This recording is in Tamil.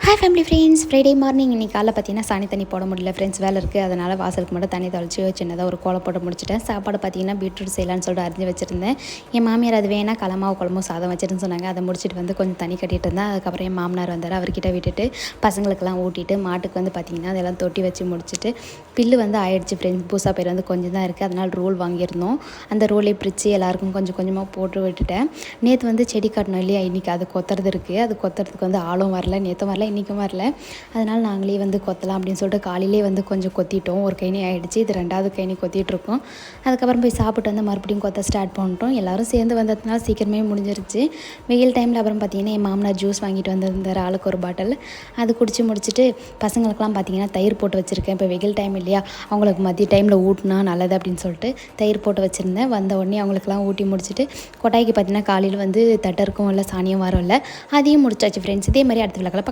Hi family friends, Friday morning இன்றைக்கி காலைல பார்த்தீங்கன்னா சாணி தண்ணி போட முடியல ஃப்ரெண்ட்ஸ், வேலை இருக்குது. அதனால் வாசலுக்கு மட்டும் தண்ணி தெளிச்சு சின்னதாக ஒரு கோலம் போட்டு முடிச்சிட்டேன். சாப்பாடு பார்த்தீங்கன்னா பீட்ரூட் செய்யலான்னு சொல்லிட்டு அரிஞ்சு வச்சுருந்தேன். என் மாமியார் அது வேணா களமாவு குழம்பும் சாதம் வச்சுருன்னு சொன்னாங்க. அதை முடிச்சுட்டு வந்து கொஞ்சம் தண்ணி கட்டிகிட்டு இருந்தேன். அதுக்கப்புறம் என் மாமனார் வந்தார். அவர்கிட்ட விட்டுட்டு பசங்களுக்கெல்லாம் ஊட்டிட்டு மாட்டுக்கு வந்து பார்த்திங்கன்னா அதெல்லாம் தொட்டி வச்சு முடிச்சுட்டு பில்லு வந்து ஆயிடுச்சு ஃப்ரெண்ட்ஸ். பூசா பயிர் வந்து கொஞ்சம் தான் இருக்குது. அதனால் ரோல் வாங்கியிருந்தோம். அந்த ரோலே பிரித்து எல்லாருக்கும் கொஞ்சம் கொஞ்சமாக போட்டு விட்டுட்டேன். நேற்று வந்து செடி கட்டணும் இல்லையா, இன்றைக்கி அது கொத்துறது இருக்குது. அது கொத்துறதுக்கு வந்து ஆளும் வரல, நேற்றும் வரல, இன்றைக்கும் வரல. அதனால் நாங்களே வந்து கொத்தலாம் அப்படின்னு சொல்லிட்டு காலையிலே வந்து கொஞ்சம் கொத்திட்டோம். ஒரு கைனி ஆகிடுச்சு, இது 2வது கைனி கொத்திகிட்ருக்கோம். அதுக்கப்புறம் போய் சாப்பிட்டு வந்து மறுபடியும் கொத்த ஸ்டார்ட் பண்ணிட்டோம். எல்லோரும் சேர்ந்து வந்ததுனால சீக்கிரமே முடிஞ்சிருச்சு. வெயில் டைமில் அப்புறம் பார்த்திங்கன்னா என் மாமனார் ஜூஸ் வாங்கிட்டு வந்திருந்தார், ஆளுக்கு ஒரு பாட்டில். அது குடிச்சு முடிச்சுட்டு பசங்களுக்கெல்லாம் பார்த்திங்கன்னா தயிர் போட்டு வச்சுருக்கேன். இப்போ வெயில் டைம் இல்லையா, அவங்களுக்கு மதிய டைமில் ஊட்டினா நல்லது அப்படின்னு சொல்லிட்டு தயிர் போட்டு வச்சுருந்தேன். வந்த உடனே அவங்களுக்கெல்லாம் ஊட்டி முடிச்சுட்டு கொட்டாய்க்கு பார்த்திங்கன்னா காலையில் வந்து தட்டை இருக்கும் இல்லை சாணியம் வரும் இல்லை, அதையும் முடிச்சாச்சு ஃப்ரெண்ட்ஸ். இதே மாதிரி அடுத்த விளக்கில் பார்க்கலாம்.